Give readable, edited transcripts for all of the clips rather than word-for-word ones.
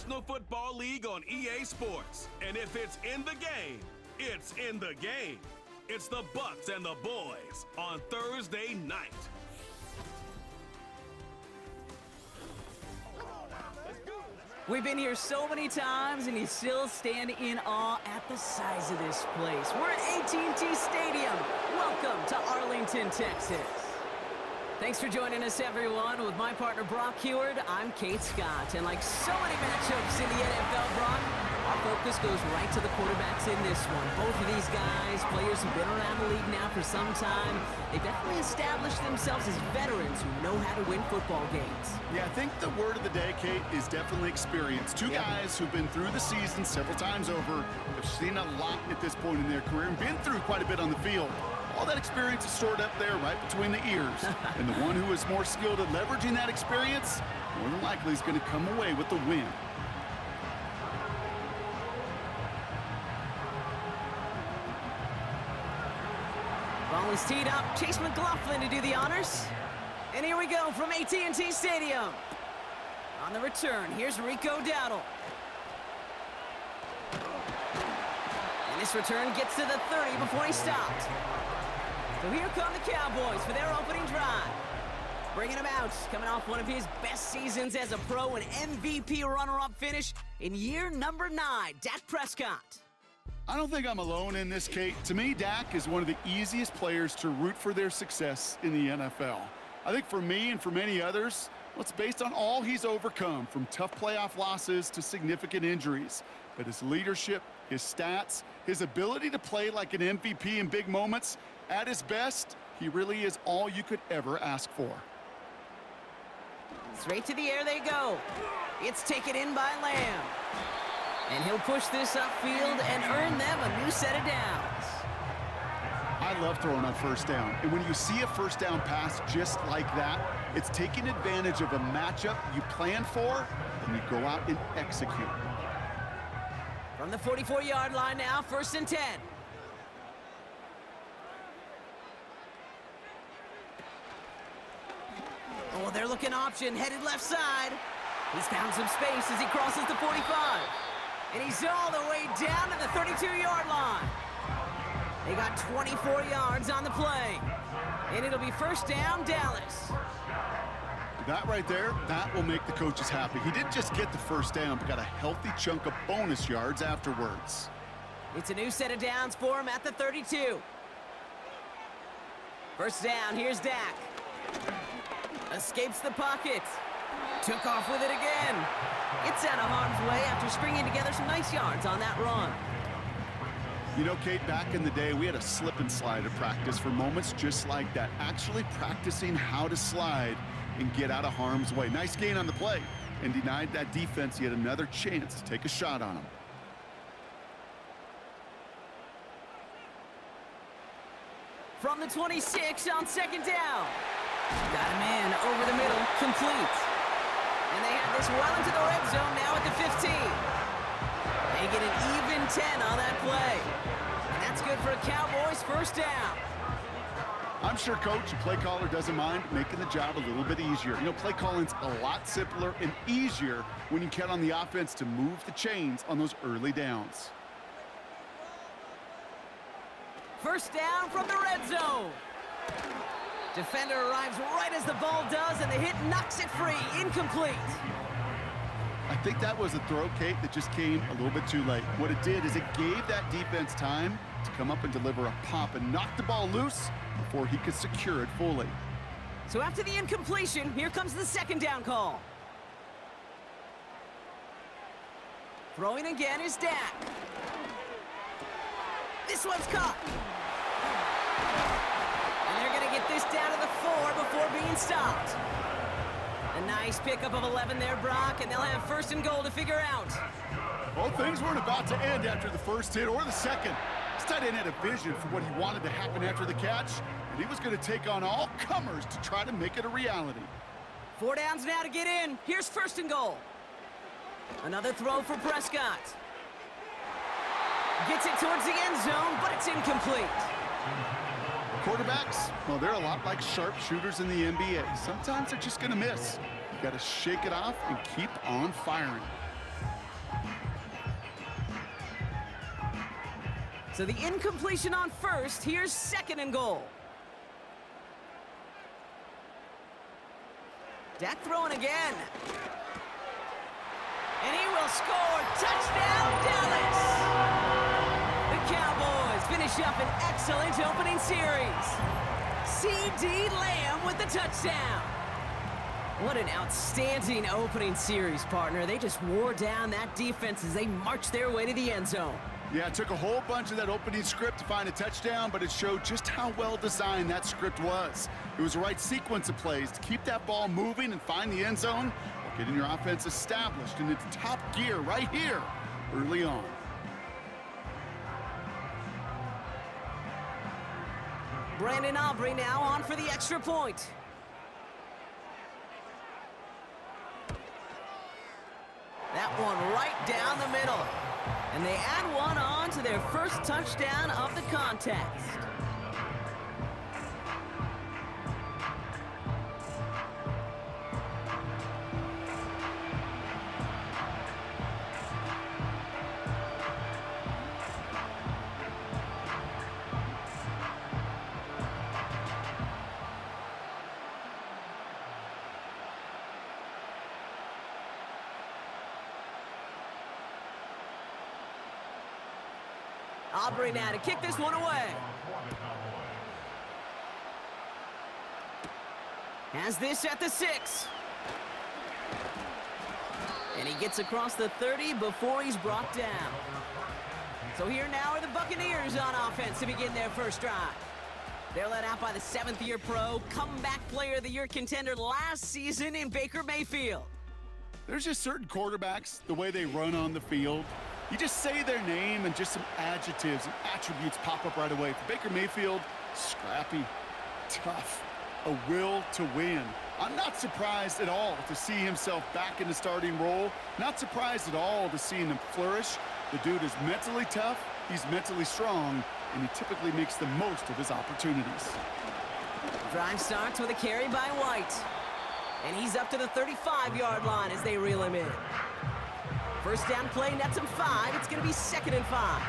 National Football League on EA Sports. And if it's in the game, it's in the game. It's the Bucks and the Boys on Thursday night. We've been here so many times, and you still stand in awe at the size of this place. We're at AT&T Stadium. Welcome to Arlington, Texas. Thanks for joining us, everyone. With my partner, Brock Heward, I'm Kate Scott. And like so many matchups in the NFL, Brock, our focus goes right to the quarterbacks in this one. Both of these guys, players who've been around the league now for some time, they've definitely established themselves as veterans who know how to win football games. Yeah, I think the word of the day, Kate, is definitely experience. Two guys who've been through the season several times over, have seen a lot at this point in their career, and been through quite a bit on the field. All that experience is stored up there right between the ears. And the one who is more skilled at leveraging that experience, more than likely is going to come away with the win. Ball is teed up. Chase McLaughlin to do the honors. And here we go from AT&T Stadium. On the return, here's Rico Dowdle. And this return gets to the 30 before he stopped. So here come the Cowboys for their opening drive. Bringing him out, coming off one of his best seasons as a pro, an MVP runner-up finish in year number 9, Dak Prescott. I don't think I'm alone in this, Kate. To me, Dak is one of the easiest players to root for their success in the NFL. I think for me and for many others, well, it's based on all he's overcome, from tough playoff losses to significant injuries. But his leadership, his stats, his ability to play like an MVP in big moments, at his best, he really is all you could ever ask for. Straight to the air they go. It's taken in by Lamb. And he'll push this upfield and earn them a new set of downs. I love throwing on first down. And when you see a first down pass just like that, it's taking advantage of a matchup you plan for, and you go out and execute. From the 44-yard line now, 1st and 10. Oh, they're looking option, headed left side. He's found some space as he crosses the 45. And he's all the way down to the 32-yard line. They got 24 yards on the play. And it'll be 1st down, Dallas. That right there, that will make the coaches happy. He didn't just get the first down, but got a healthy chunk of bonus yards afterwards. It's a new set of downs for him at the 32. 1st down, here's Dak. Escapes the pocket. Took off with it again. It's out of harm's way after stringing together some nice yards on that run. You know, Kate, back in the day, we had a slip and slide at practice for moments just like that. Actually practicing how to slide and get out of harm's way. Nice gain on the play, and denied that defense yet another chance to take a shot on him. From the 26 on 2nd down. Got him in over the middle, complete. And they have this well into the red zone now at the 15. They get an even 10 on that play. And that's good for a Cowboys 1st down. I'm sure coach and play caller doesn't mind making the job a little bit easier. You know, play calling's a lot simpler and easier when you count on the offense to move the chains on those early downs. 1st down from the red zone. Defender arrives right as the ball does, and the hit knocks it free. Incomplete. I think that was a throw, Kate, that just came a little bit too late. What it did is it gave that defense time to come up and deliver a pop and knock the ball loose before he could secure it fully. So after the incompletion, here comes the 2nd down call. Throwing again is Dak. This one's caught. And they're going to get this down to the 4 before being stopped. A nice pickup of 11 there, Brock, and they'll have 1st and goal to figure out. Well, things weren't about to end after the first hit or the second. This tight end had a vision for what he wanted to happen after the catch, and he was going to take on all comers to try to make it a reality. 4 downs now to get in. Here's 1st and goal. Another throw for Prescott. Gets it towards the end zone, but it's incomplete. Quarterbacks, well, they're a lot like sharpshooters in the NBA. Sometimes they're just going to miss. You got to shake it off and keep on firing. So the incompletion on first. Here's second and goal. Dak throwing again. And he will score. Touchdown, Dallas! The Cowboys finish up an excellent opening series. C.D. Lamb with the touchdown. What an outstanding opening series, partner. They just wore down that defense as they marched their way to the end zone. Yeah, it took a whole bunch of that opening script to find a touchdown, but it showed just how well designed that script was. It was the right sequence of plays to keep that ball moving and find the end zone while getting your offense established in its top gear right here early on. Brandon Aubrey now on for the extra point. That one right down the middle. And they add one on to their first touchdown of the contest. Aubrey now to kick this one away. Has this at the 6. And he gets across the 30 before he's brought down. So here now are the Buccaneers on offense to begin their first drive. They're led out by the 7th-year pro, comeback player of the year contender last season in Baker Mayfield. There's just certain quarterbacks, the way they run on the field. You just say their name and just some adjectives and attributes pop up right away. For Baker Mayfield, scrappy, tough, a will to win. I'm not surprised at all to see himself back in the starting role. Not surprised at all to see him flourish. The dude is mentally tough, he's mentally strong, and he typically makes the most of his opportunities. Drive starts with a carry by White. And he's up to the 35-yard line as they reel him in. First down play nets him 5. It's going to be 2nd and 5.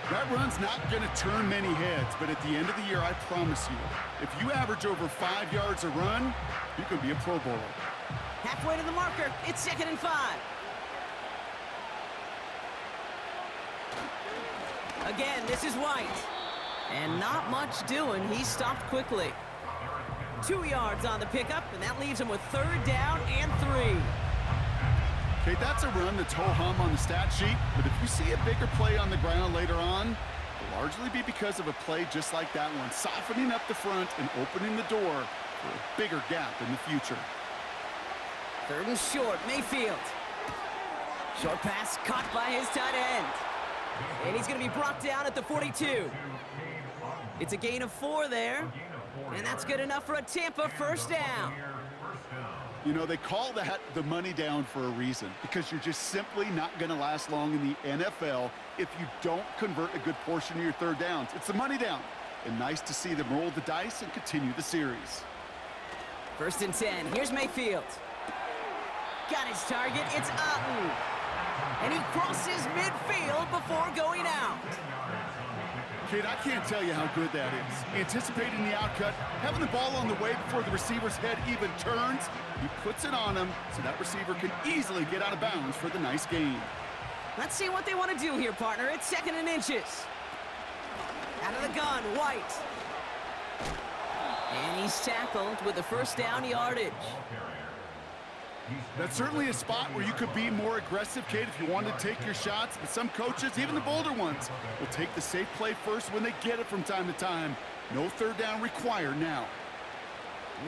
That run's not going to turn many heads, but at the end of the year, I promise you, if you average over 5 yards a run, you could be a Pro Bowler. Halfway to the marker. It's 2nd and 5. Again, this is White. And not much doing. He stopped quickly. 2 yards on the pickup, and that leaves him with 3rd down and 3. Okay, that's a run that's ho-hum on the stat sheet, but if you see a bigger play on the ground later on, it'll largely be because of a play just like that one, softening up the front and opening the door for a bigger gap in the future. 3rd and short, Mayfield. Short pass caught by his tight end. And he's going to be brought down at the 42. It's a gain of 4 there, and that's good enough for a Tampa first down. You know, they call that the money down for a reason, because you're just simply not going to last long in the NFL if you don't convert a good portion of your 3rd downs. It's the money down, and nice to see them roll the dice and continue the series. 1st and 10. Here's Mayfield. Got his target. It's Otten. And he crosses midfield before going out. Kid, I can't tell you how good that is. Anticipating the outcut, having the ball on the way before the receiver's head even turns, he puts it on him so that receiver can easily get out of bounds for the nice gain. Let's see what they want to do here, partner. It's 2nd and inches. Out of the gun, White. And he's tackled with the first down yardage. That's certainly a spot where you could be more aggressive, Kate, if you wanted to take your shots. But some coaches, even the bolder ones, will take the safe play first when they get it from time to time. No 3rd down required now.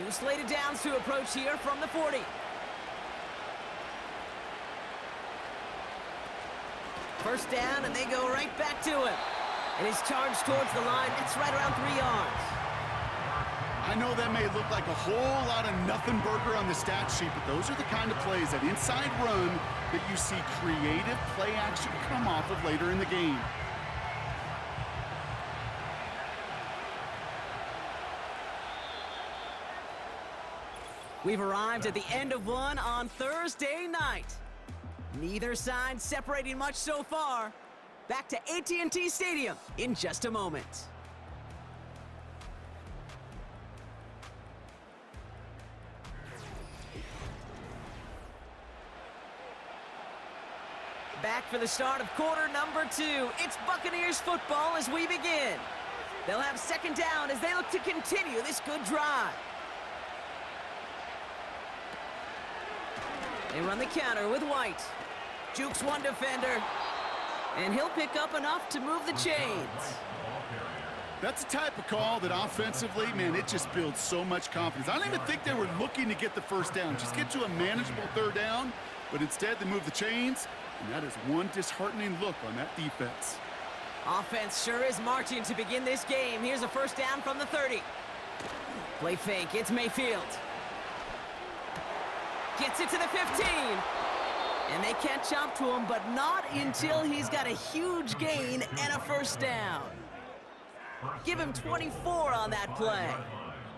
New slated downs to approach here from the 40. First down, and they go right back to him. And his charge towards the line, it's right around 3 yards. I know that may look like a whole lot of nothing burger on the stat sheet, but those are the kind of plays, that inside run, that you see creative play action come off of later in the game. We've arrived at the end of one on Thursday night. Neither side separating much so far. back to AT&T Stadium in just a moment. Back for the start of quarter number 2. It's Buccaneers football as we begin. They'll have second down as they look to continue this good drive. They run the counter with White. Jukes one defender. And he'll pick up enough to move the chains. That's the type of call that offensively, man, it just builds so much confidence. I don't even think they were looking to get the first down. Just get to a manageable third down. But instead, they move the chains. And that is one disheartening look on that defense. Offense sure is marching to begin this game. Here's a first down from the 30. Play fake. It's Mayfield. Gets it to the 15. And they catch up to him, but not until he's got a huge gain and a first down. Give him 24 on that play.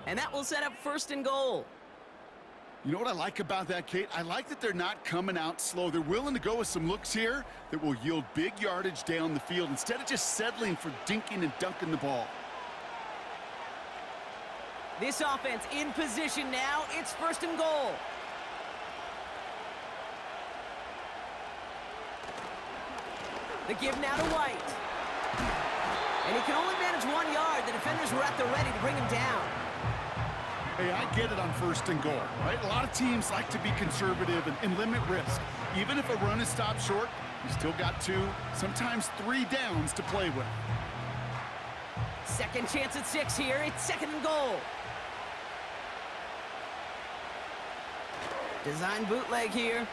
And that will set up first and goal. You know what I like about that, Kate? I like that they're not coming out slow. They're willing to go with some looks here that will yield big yardage down the field instead of just settling for dinking and dunking the ball. This offense in position now. It's first and goal. The give now to White. And he can only manage 1 yard. The defenders were at the ready to bring him down. Hey, I get it on first and goal, right? A lot of teams like to be conservative and limit risk. Even if a run is stopped short, you still got 2, sometimes 3 downs to play with. Second chance at 6 here. It's second and goal. Design bootleg here.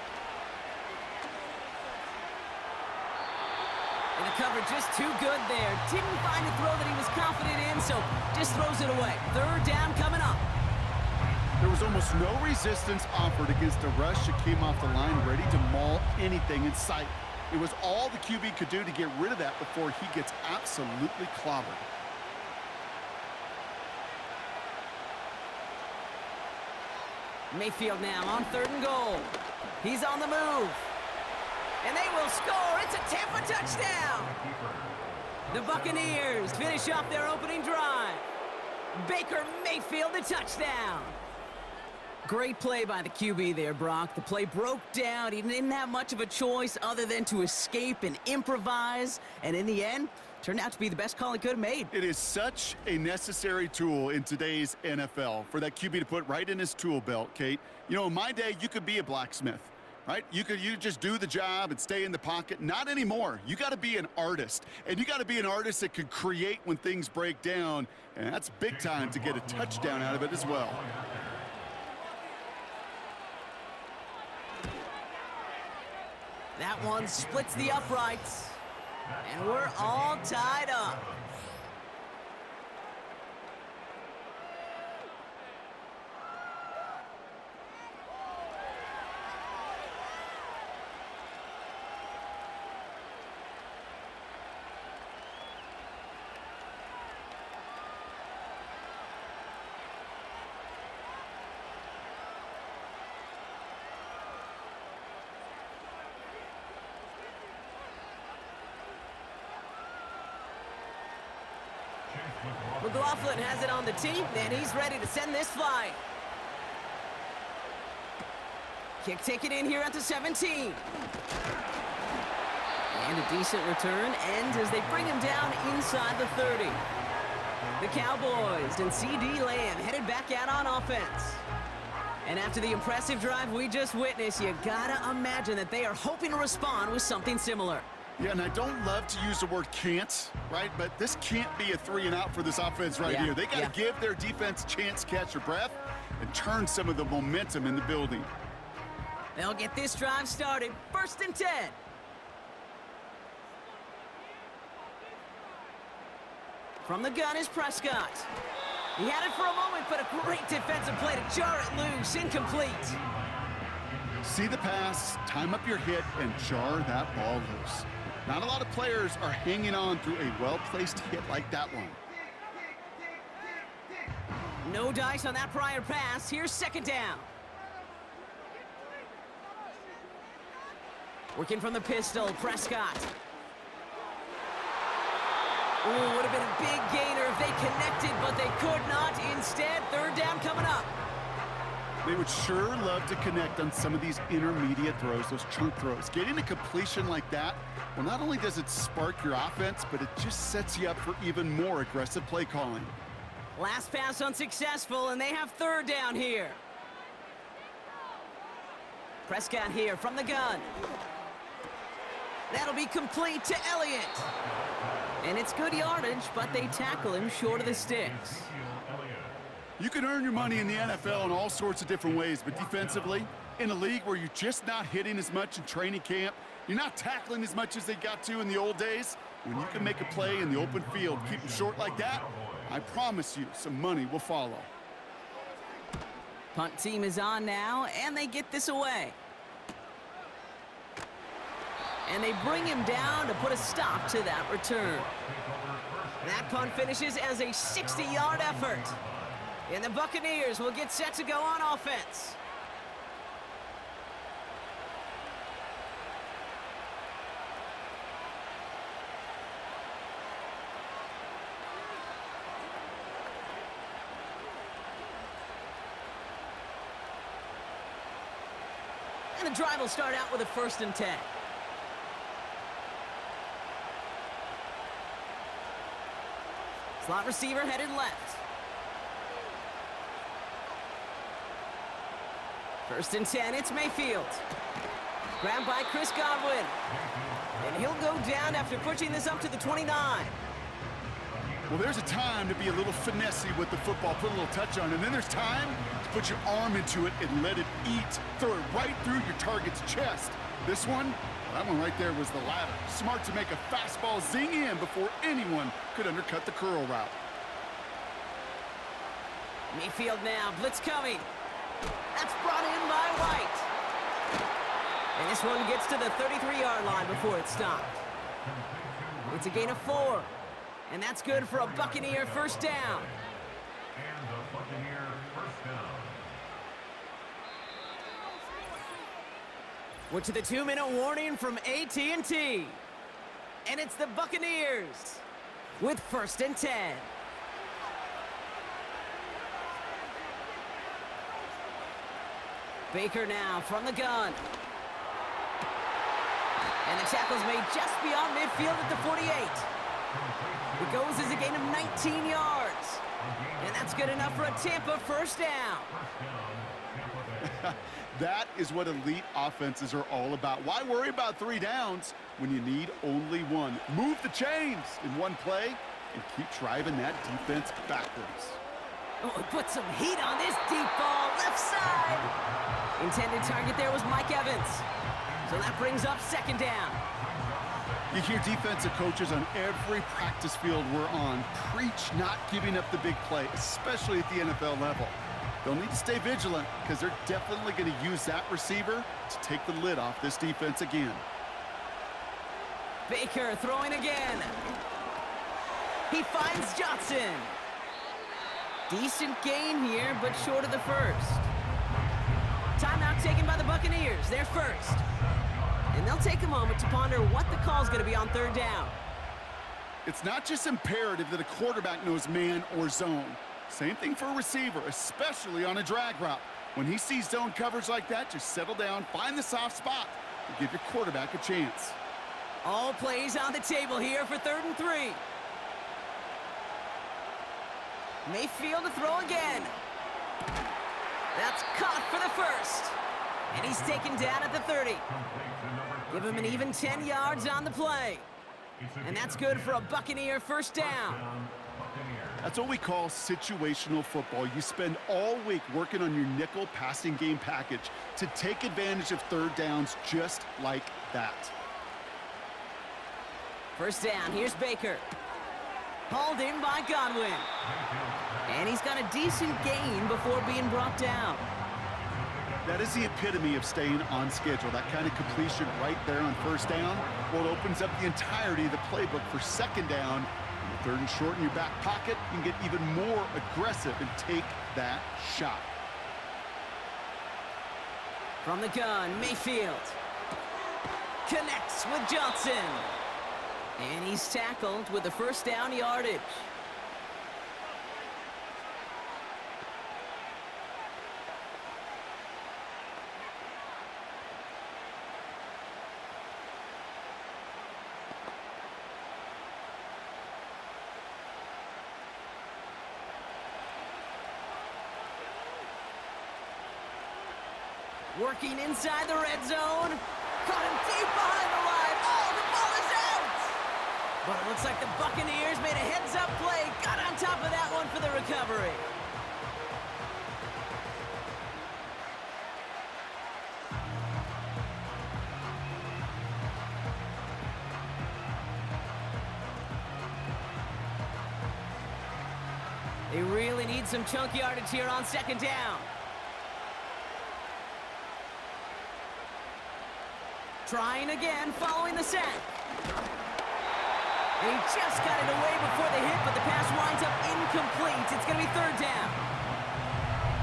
And the coverage just too good there. Didn't find a throw that he was confident in, so just throws it away. Third down coming up. There was almost no resistance offered against a rush that came off the line ready to maul anything in sight. It was all the QB could do to get rid of that before he gets absolutely clobbered. Mayfield now on third and goal. He's on the move. And they will score. It's a Tampa touchdown. The Buccaneers finish off their opening drive. Baker Mayfield, the touchdown. Great play by the QB there, Brock. The play broke down. He didn't have much of a choice other than to escape and improvise. And in the end, turned out to be the best call he could have made. It is such a necessary tool in today's NFL for that QB to put right in his tool belt, Kate. You know, in my day, you could be a blacksmith, right? You just do the job and stay in the pocket. Not anymore. You got to be an artist. And you got to be an artist that can create when things break down. And that's big time to get a touchdown out of it as well. That one splits the uprights. And we're all tied up. McLaughlin has it on the tee, and he's ready to send this flying. Kick taken in here at the 17. And a decent return ends as they bring him down inside the 30. The Cowboys and C.D. Lamb headed back out on offense. And after the impressive drive we just witnessed, you gotta imagine that they are hoping to respond with something similar. Yeah, and I don't love to use the word can't, right? But this can't be a 3 and out for this offense right here. They got to give their defense a chance to catch their breath and turn some of the momentum in the building. They'll get this drive started. First and 10. From the gun is Prescott. He had it for a moment, but a great defensive play to jar it loose. Incomplete. See the pass, time up your hit, and jar that ball loose. Not a lot of players are hanging on through a well-placed hit like that one. No dice on that prior pass. Here's second down. Working from the pistol, Prescott. Ooh, would have been a big gainer if they connected, but they could not. Instead, third down coming up. They would sure love to connect on some of these intermediate throws, those chunk throws. Getting a completion like that, well, not only does it spark your offense, but it just sets you up for even more aggressive play calling. Last pass unsuccessful, and they have third down here. Prescott here from the gun. That'll be complete to Elliott. And it's good yardage, but they tackle him short of the sticks. You can earn your money in the NFL in all sorts of different ways, but defensively, in a league where you're just not hitting as much in training camp, you're not tackling as much as they got to in the old days, when you can make a play in the open field, keep them short like that, I promise you some money will follow. Punt team is on now, and they get this away. And they bring him down to put a stop to that return. That punt finishes as a 60-yard effort. And the Buccaneers will get set to go on offense. And the drive will start out with a 1st and 10. Slot receiver headed left. 1st and 10, it's Mayfield. Grabbed by Chris Godwin. And he'll go down after pushing this up to the 29. Well, there's a time to be a little finessey with the football, put a little touch on it, and then there's time to put your arm into it and let it eat. Throw it right through your target's chest. This one, that one right there was the latter. Smart to make a fastball zing in before anyone could undercut the curl route. Mayfield now, blitz coming. That's brought in by White. And this one gets to the 33-yard line before it's stopped. It's a gain of 4. And that's good for a Buccaneer 1st down. And a Buccaneer 1st down. We're to the 2-minute warning from AT&T. And it's the Buccaneers with 1st and 10. Baker now from the gun. And the tackle's made just beyond midfield at the 48. It goes as a gain of 19 yards. And that's good enough for a Tampa 1st down. That is what elite offenses are all about. Why worry about 3 downs when you need only 1? Move the chains in one play and keep driving that defense backwards. Oh, put some heat on this deep ball, left side. Intended target there was Mike Evans. So that brings up 2nd down. You hear defensive coaches on every practice field we're on preach not giving up the big play, especially at the NFL level. They'll need to stay vigilant because they're definitely going to use that receiver to take the lid off this defense again. Baker throwing again. He finds Johnson. Decent gain here, but short of the 1st. Timeout taken by the Buccaneers. They're 1st. And they'll take a moment to ponder what the call's going to be on 3rd down. It's not just imperative that a quarterback knows man or zone. Same thing for a receiver, especially on a drag route. When he sees zone coverage like that, just settle down, find the soft spot, and give your quarterback a chance. All plays on the table here for 3rd and 3. Mayfield to throw again. That's caught for the 1st. And he's taken down at the 30. Give him an even 10 yards on the play. And that's good for a Buccaneer 1st down. That's what we call situational football. You spend all week working on your nickel passing game package to take advantage of 3rd downs just like that. 1st down, here's Baker. Hauled in by Godwin. And he's got a decent gain before being brought down. That is the epitome of staying on schedule. That kind of completion right there on 1st down. Well, it opens up the entirety of the playbook for 2nd down. And 3rd and short in your back pocket, you can get even more aggressive and take that shot. From the gun, Mayfield. Connects with Johnson. And he's tackled with the first down yardage. Working inside the red zone. Caught him deep behind the line. Oh, the ball is out! But it looks like the Buccaneers made a heads-up play. Got on top of that one for the recovery. They really need some chunk yardage here on second down. Trying again, following the sack. He just got it away before the hit, but the pass winds up incomplete. It's going to be third down.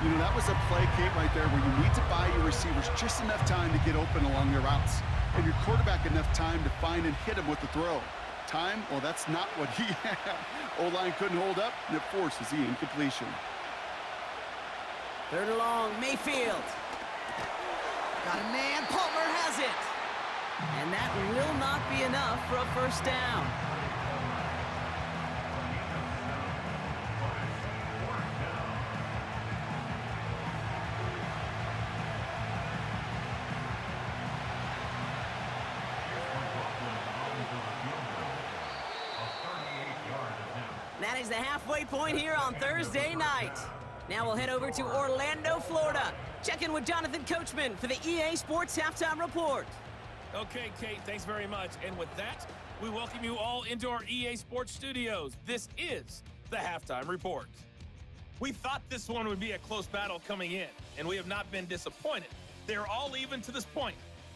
You know, that was a play, Kate, right there, where you need to buy your receivers just enough time to get open along their routes, and your quarterback enough time to find and hit him with the throw. Time? Well, that's not what he had. O-line couldn't hold up, and it forces the incompletion. Third and long, Mayfield. Got a man, Palmer has it. And that will not be enough for a first down. That is the halfway point here on Thursday night. Now we'll head over to Orlando, Florida. Check in with Jonathan Coachman for the EA Sports Halftime Report. Okay, Kate, thanks very much. And with that, we welcome you all into our EA Sports studios. This is the Halftime Report. We thought this one would be a close battle coming in, and we have not been disappointed. They're all even to this point.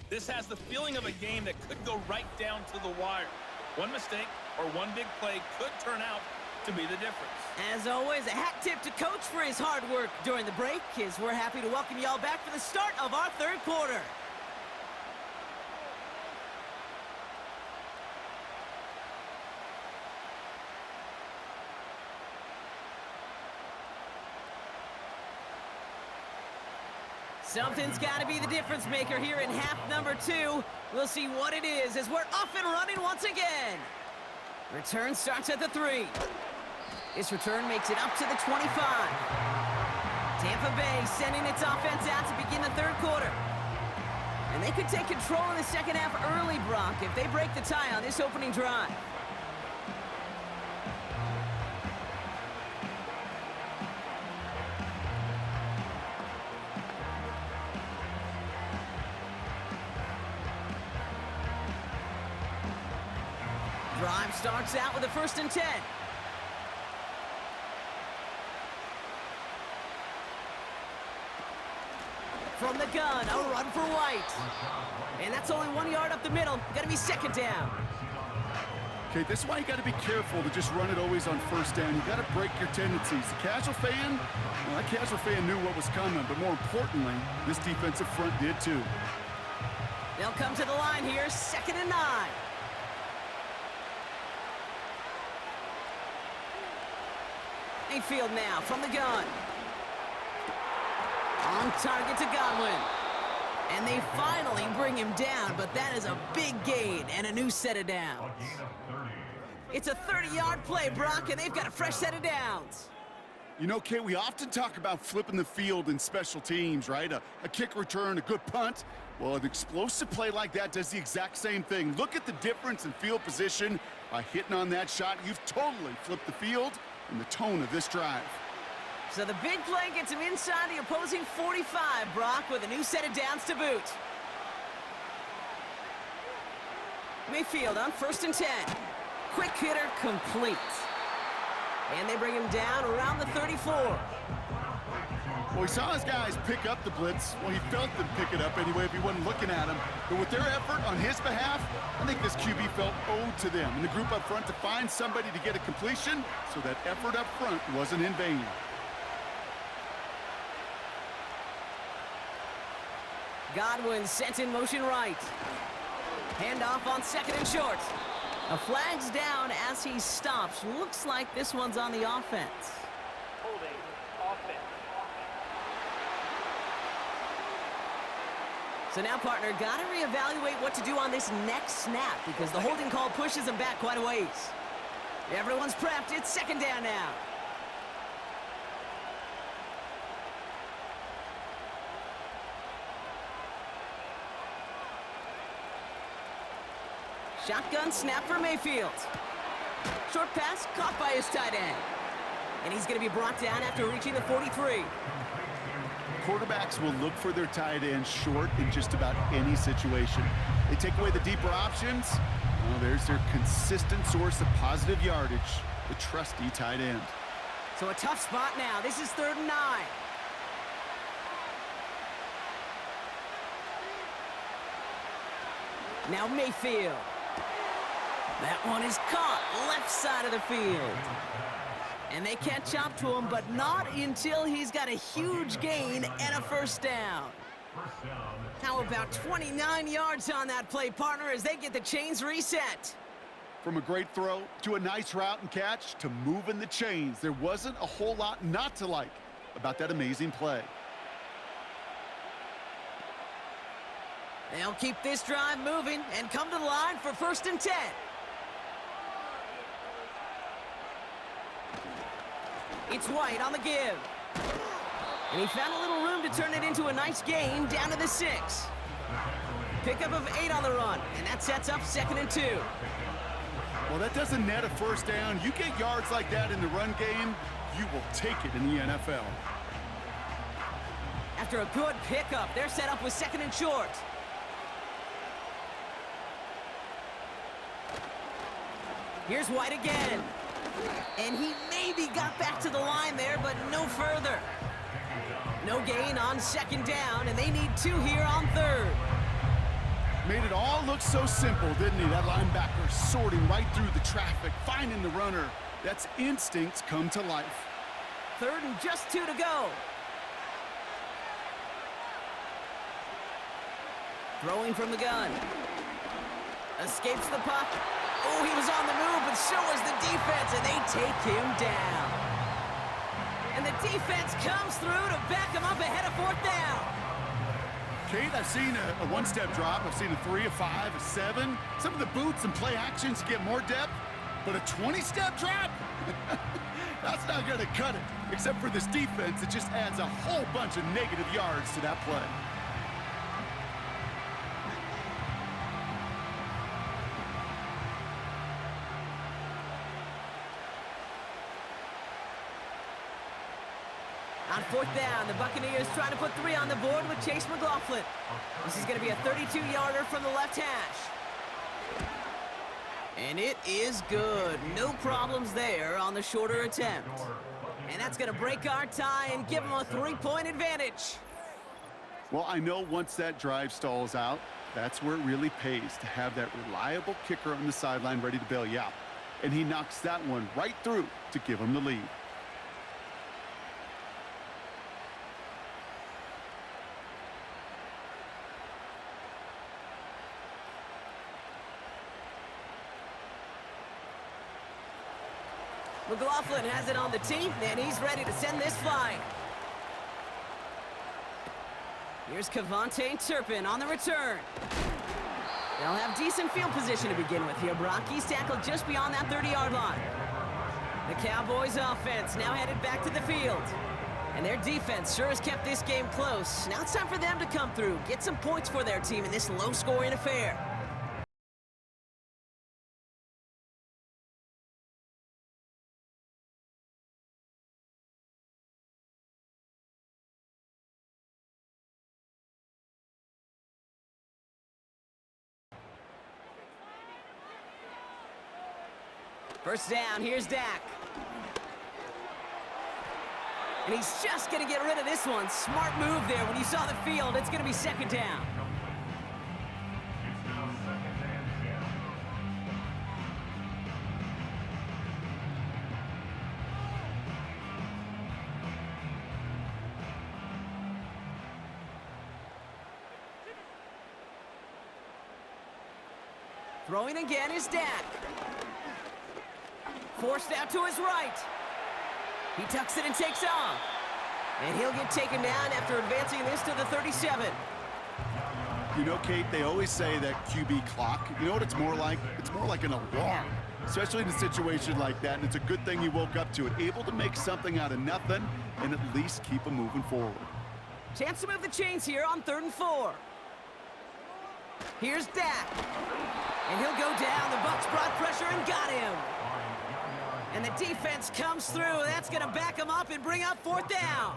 This has the feeling of a game that could go right down to the wire. One mistake or one big play could turn out to be the difference. As always, a hat tip to Coach for his hard work during the break, as we're happy to welcome you all back for the start of our third quarter. Something's got to be the difference maker here in half number 2. We'll see what it is as we're off and running once again. Return starts at the 3. This return makes it up to the 25. Tampa Bay sending its offense out to begin the third quarter. And they could take control in the second half early, Brock, if they break the tie on this opening drive. Drive starts out with a 1st and 10. From the gun, a run for White. And that's only 1 yard up the middle. Got to be second down. Okay, this is why you got to be careful to just run it always on first down. You got to break your tendencies. The casual fan, well, that casual fan knew what was coming, but more importantly, this defensive front did too. They'll come to the line here, 2nd and 9. Mayfield now from the gun. On target to Godwin. And they finally bring him down, but that is a big gain and a new set of downs. It's a 30-yard play, Brock, and they've got a fresh set of downs. You know, Kate, we often talk about flipping the field in special teams, right? A kick return, a good punt. Well, an explosive play like that does the exact same thing. Look at the difference in field position. By hitting on that shot, you've totally flipped the field and the tone of this drive. So the big play gets him inside the opposing 45, Brock, with a new set of downs to boot. Mayfield on 1st and 10. Quick hitter complete. And they bring him down around the 34. Well, he saw his guys pick up the blitz. Well, he felt them pick it up anyway if he wasn't looking at him. But with their effort on his behalf, I think this QB felt owed to them and the group up front to find somebody to get a completion, so that effort up front wasn't in vain. Godwin sent in motion right. Handoff on 2nd and short. A flag's down as he stops. Looks like this one's on the offense. Holding offense. So now, partner, got to reevaluate what to do on this next snap because the holding call pushes him back quite a ways. Everyone's prepped. It's second down now. Shotgun snap for Mayfield. Short pass caught by his tight end. And he's going to be brought down after reaching the 43. Quarterbacks will look for their tight end short in just about any situation. They take away the deeper options. Well, there's their consistent source of positive yardage, the trusty tight end. So a tough spot now. This is 3rd and 9. Now Mayfield. That one is caught left side of the field. And they catch up to him, but not until he's got a huge gain and a first down. How about 29 yards on that play, partner, as they get the chains reset? From a great throw to a nice route and catch to moving the chains, there wasn't a whole lot not to like about that amazing play. They'll keep this drive moving and come to the line for 1st and 10. It's White on the give. And he found a little room to turn it into a nice gain down to the 6. Pickup of 8 on the run, and that sets up 2nd and 2. Well, that doesn't net a first down. You get yards like that in the run game, you will take it in the NFL. After a good pickup, they're set up with 2nd and short. Here's White again. And he maybe got back to the line there, but no further. No gain on 2nd down, and they need 2 here on 3rd. Made it all look so simple, didn't he? That linebacker sorting right through the traffic, finding the runner. That's instincts come to life. 3rd and just 2 to go. Throwing from the gun. Escapes the puck. Oh, he was on the move, but so was the defense, and they take him down. And the defense comes through to back him up ahead of 4th down. Kate, I've seen a one-step drop. I've seen a 3, a 5, a 7. Some of the boots and play actions get more depth, but a 20-step drop? That's not going to cut it. Except for this defense, it just adds a whole bunch of negative yards to that play. On 4th down, the Buccaneers trying to put 3 on the board with Chase McLaughlin. This is going to be a 32-yarder from the left hash. And it is good. No problems there on the shorter attempt. And that's going to break our tie and give them a 3-point advantage. Well, I know once that drive stalls out, that's where it really pays to have that reliable kicker on the sideline ready to bail you out. And he knocks that one right through to give him the lead. McLaughlin has it on the tee, and he's ready to send this flying. Here's Kevontae Turpin on the return. They'll have decent field position to begin with here, Brock. He's tackled just beyond that 30-yard line. The Cowboys offense now headed back to the field. And their defense sure has kept this game close. Now it's time for them to come through, get some points for their team in this low-scoring affair. First down, here's Dak. And he's just going to get rid of this one. Smart move there. When you saw the field, it's going to be 2nd down. Throwing again is Dak. Forced out to his right. He tucks it and takes off. And he'll get taken down after advancing this to the 37. You know, Kate, they always say that QB clock, you know what it's more like? It's more like an alarm, especially in a situation like that, and it's a good thing he woke up to it. Able to make something out of nothing and at least keep him moving forward. Chance to move the chains here on 3rd and 4. Here's Dak. And he'll go down. The Bucs brought pressure and got him. And the defense comes through. That's going to back him up and bring up 4th down.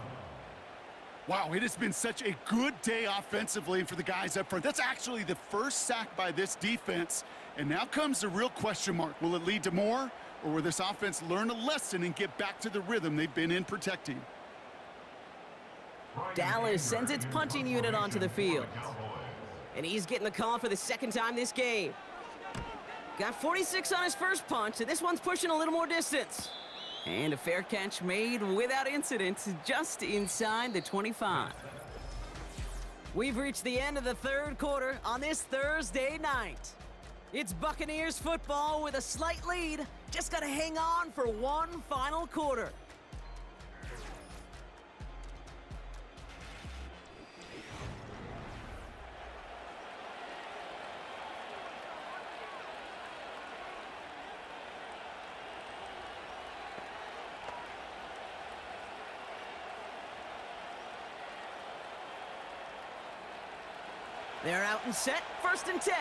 Wow, it has been such a good day offensively for the guys up front. That's actually the first sack by this defense. And now comes the real question mark. Will it lead to more? Or will this offense learn a lesson and get back to the rhythm they've been in protecting? Dallas sends its punting unit onto the field. And he's getting the call for the 2nd time this game. Got 46 on his first punch, and this one's pushing a little more distance. And a fair catch made without incident, just inside the 25. We've reached the end of the 3rd quarter on this Thursday night. It's Buccaneers football with a slight lead. Just got to hang on for one final quarter. They're out and set, 1st and 10.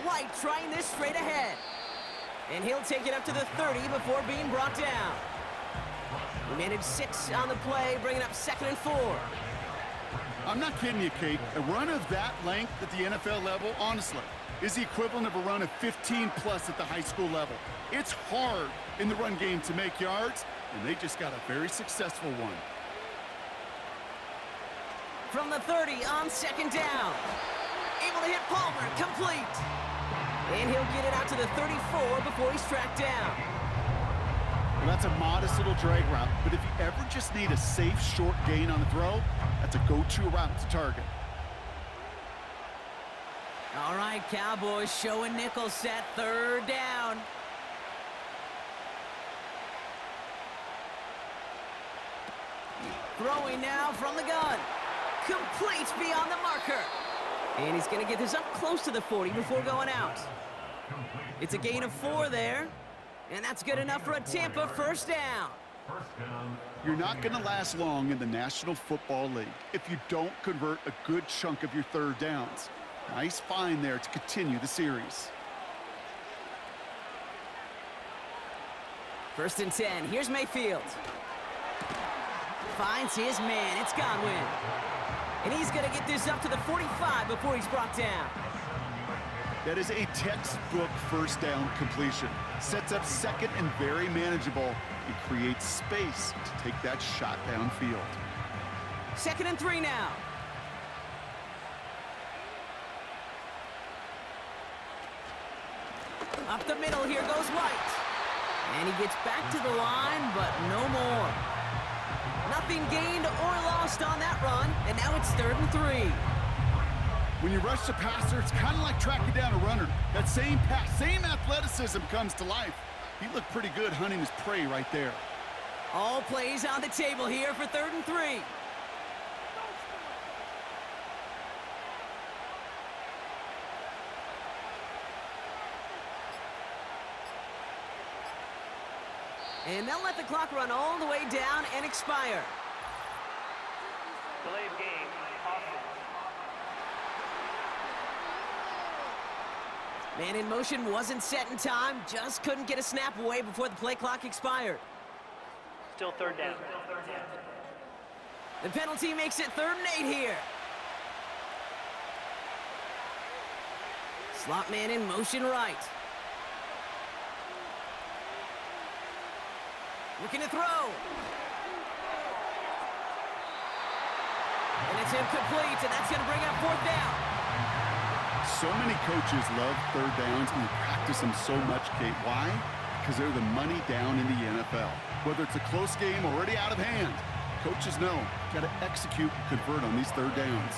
White trying this straight ahead. And he'll take it up to the 30 before being brought down. He managed 6 on the play, bringing up 2nd and 4. I'm not kidding you, Kate. A run of that length at the NFL level, honestly, is the equivalent of a run of 15-plus at the high school level. It's hard in the run game to make yards, and they just got a very successful one. From the 30 on 2nd down. Able to hit Palmer, complete. And he'll get it out to the 34 before he's tracked down. Well, that's a modest little drag route, but if you ever just need a safe, short gain on the throw, that's a go-to route to target. All right, Cowboys showing nickel set, 3rd down. Throwing now from the gun. Complete beyond the marker. And he's going to get this up close to the 40 before going out. It's a gain of 4 there. And that's good enough for a Tampa 1st down. You're not going to last long in the National Football League if you don't convert a good chunk of your 3rd downs. Nice find there to continue the series. 1st and 10. Here's Mayfield. Finds his man. It's Godwin. And he's going to get this up to the 45 before he's brought down. That is a textbook 1st down completion. Sets up 2nd and very manageable. It creates space to take that shot downfield. 2nd and 3 now. Up the middle, here goes White. And he gets back to the line, but no more. Nothing gained or lost on that run, and now it's 3rd and 3. When you rush the passer, it's kind of like tracking down a runner. That same pass, same athleticism comes to life. He looked pretty good hunting his prey right there. All plays on the table here for 3rd and 3. And they'll let the clock run all the way down and expire. Delay of game, offense. Man in motion wasn't set in time, just couldn't get a snap away before the play clock expired. Still 3rd down. The penalty makes it 3rd and 8 here. Slot man in motion right. Looking to throw. And it's incomplete, and that's going to bring up 4th down. So many coaches love 3rd downs and practice them so much, Kate. Why? Because they're the money down in the NFL. Whether it's a close game already out of hand, Coaches know, got to execute, convert on these third downs.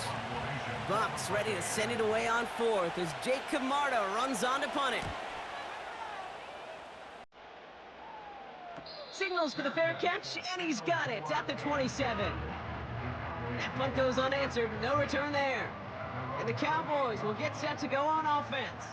Bucks ready to send it away on fourth as Jake Camarda runs on to punt it. Signals for the fair catch, and he's got it at the 27. That punt goes unanswered, no return there. And the Cowboys will get set to go on offense.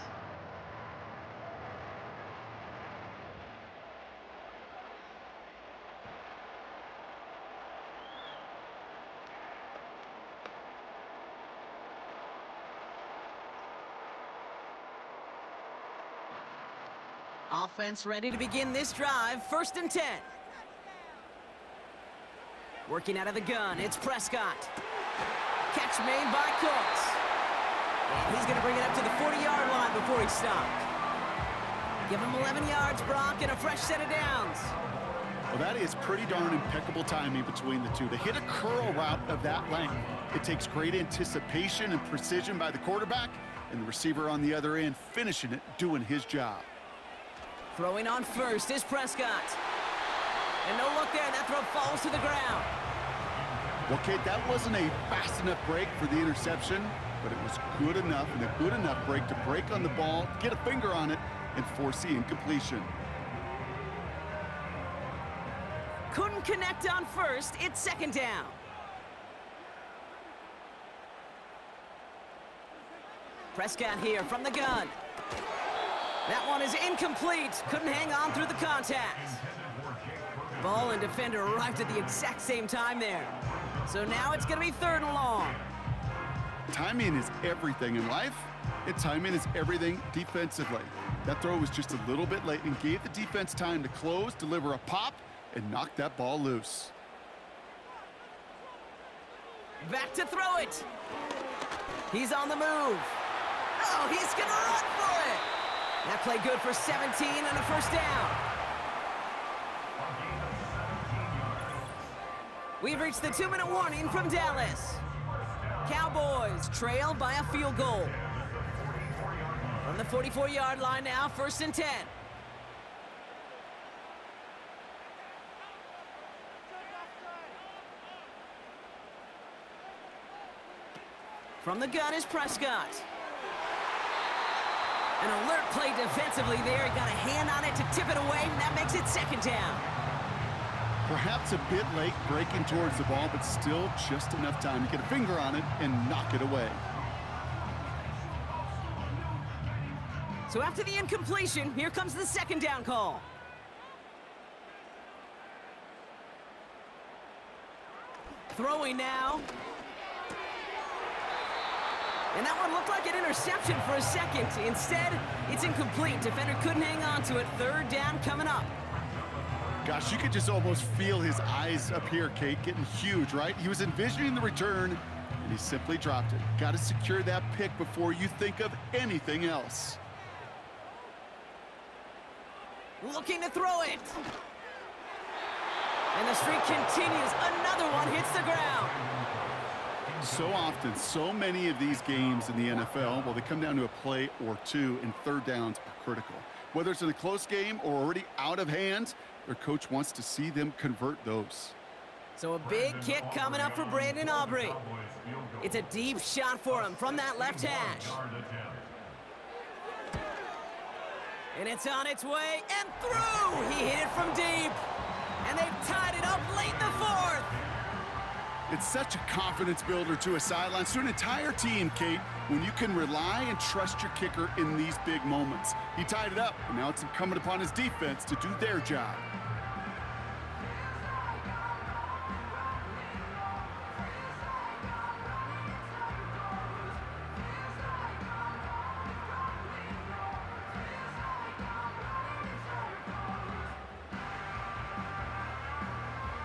Offense ready to begin this drive, 1st and 10. Working out of the gun, it's Prescott. Catch made by Cooks. And he's going to bring it up to the 40-yard line before he stopped. Give him 11 yards, Brock, and a fresh set of downs. Well, that is pretty darn impeccable timing between the two. To hit a curl route of that length, it takes great anticipation and precision by the quarterback, and the receiver on the other end finishing it, doing his job. Throwing on first is Prescott. And no look there, that throw falls to the ground. Well, Kate, that wasn't a fast enough break for the interception, but it was good enough and a good enough break to break on the ball, get a finger on it, and force the incompletion. Couldn't connect on first, it's 2nd down. Prescott here from the gun. That one is incomplete. Couldn't hang on through the contact. Ball and defender arrived at the exact same time there. So now it's going to be 3rd and long. Timing is everything in life, and timing is everything defensively. That throw was just a little bit late and gave the defense time to close, deliver a pop, and knock that ball loose. Back to throw it. He's on the move. Oh, he's going to run for it. That play good for 17 and a 1st down. We've reached the 2-minute warning from Dallas. Cowboys trail by a field goal. From the 44-yard line now, 1st and 10. From the gun is Prescott. An alert play defensively there. He got a hand on it to tip it away, and that makes it 2nd down. Perhaps a bit late breaking towards the ball, but still just enough time to get a finger on it and knock it away. So after the incompletion, here comes the 2nd down call. Throwing now. And that one looked like an interception for a second. Instead, it's incomplete. Defender couldn't hang on to it. 3rd down coming up. Gosh, you could just almost feel his eyes up here, Kate, getting huge, right? He was envisioning the return, and he simply dropped it. Got to secure that pick before you think of anything else. Looking to throw it. And the streak continues. Another one hits the ground. So often, so many of these games in the NFL, well, they come down to a play or two, and 3rd downs are critical. Whether it's in a close game or already out of hand, their coach wants to see them convert those. So a big kick coming up for Brandon Aubrey. It's a deep shot for him from that left hash. And it's on its way and through. He hit it from deep. And they've tied it up late in the 4th. It's such a confidence builder to a sideline, to an entire team, Kate, when you can rely and trust your kicker in these big moments. He tied it up, and now it's incumbent upon his defense to do their job.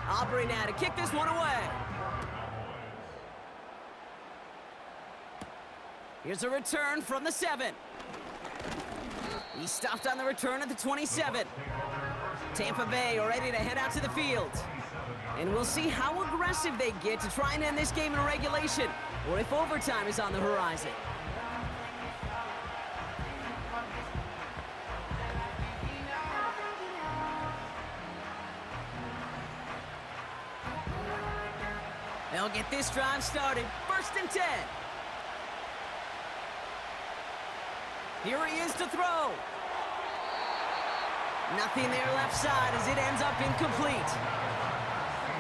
Aubrey now to kick this one away. Here's a return from the 7. He stopped on the return at the 27. Tampa Bay are ready to head out to the field. And we'll see how aggressive they get to try and end this game in regulation, or if overtime is on the horizon. they'll get this drive started. 1st and 10. Here he is to throw. Nothing there left side as it ends up incomplete.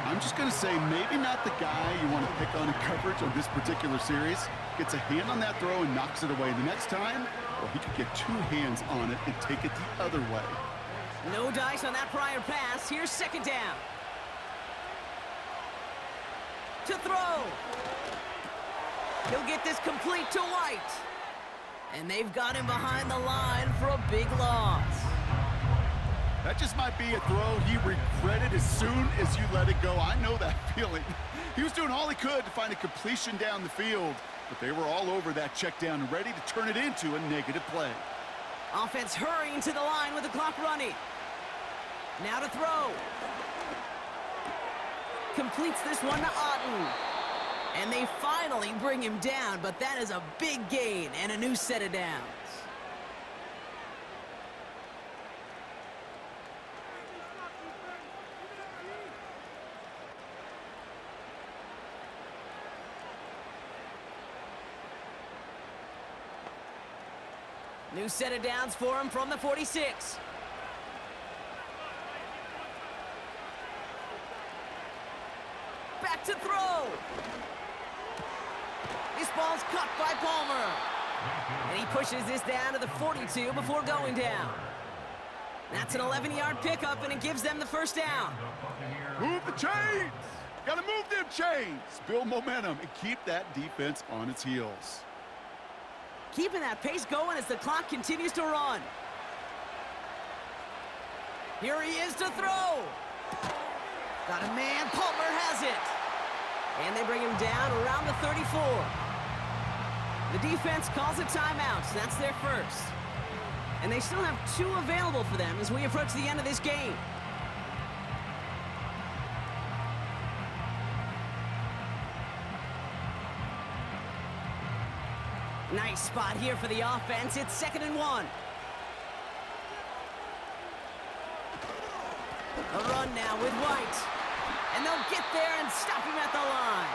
I'm just going to say maybe not the guy you want to pick on in coverage on this particular series. Gets a hand on that throw and knocks it away. The next time, well, he could get 2 hands on it and take it the other way. No dice on that prior pass. Here's 2nd down. To throw. He'll get this complete to White. And they've got him behind the line for a big loss. That just might be a throw he regretted as soon as you let it go. I know that feeling. He was doing all he could to find a completion down the field, but they were all over that check down and ready to turn it into a negative play. Offense hurrying to the line with the clock running. Now to throw. Completes this one to Otten. And they finally bring him down, but that is a big gain and a new set of downs. New set of downs for him from the 46. Back to throw. This ball's caught by Palmer. And he pushes this down to the 42 before going down. That's an 11-yard pickup, and it gives them the 1st down. Move the chains! Gotta move them chains! Build momentum and keep that defense on its heels. Keeping that pace going as the clock continues to run. Here he is to throw. Got a man. Palmer has it. And they bring him down around the 34. The defense calls a timeout. So that's their 1st. And they still have 2 available for them as we approach the end of this game. Nice spot here for the offense. It's 2nd and 1. A run now with White. And they'll get there and stop him at the line.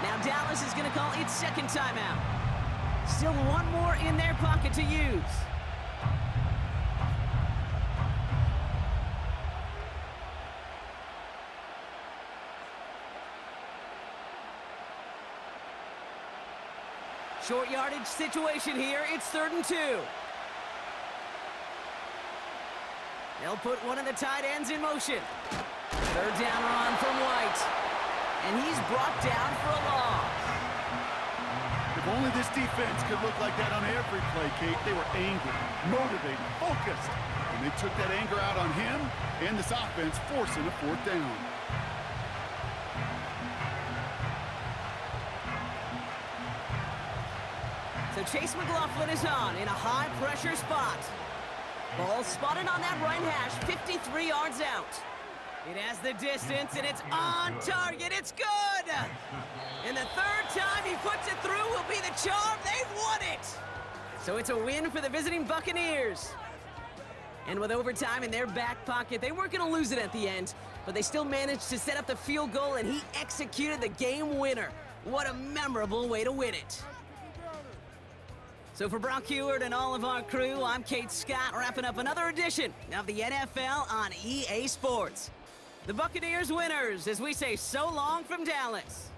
Now Dallas is going to call its 2nd timeout. Still 1 more in their pocket to use. Short yardage situation here. It's 3rd and 2. They'll put one of the tight ends in motion. 3rd down run from White. And he's brought down for a loss. If only this defense could look like that on every play, Kate. They were angry, motivated, focused. And they took that anger out on him and this offense, forcing a 4th down. So Chase McLaughlin is on in a high-pressure spot. Ball spotted on that right hash, 53 yards out. It has the distance, and it's on target. It's good! And the 3rd time he puts it through will be the charm. They've won it! So it's a win for the visiting Buccaneers. And with overtime in their back pocket, they weren't going to lose it at the end, but they still managed to set up the field goal, and he executed the game winner. What a memorable way to win it. So for Brock Heward and all of our crew, I'm Kate Scott, wrapping up another edition of the NFL on EA Sports. The Buccaneers winners as we say so long from Dallas.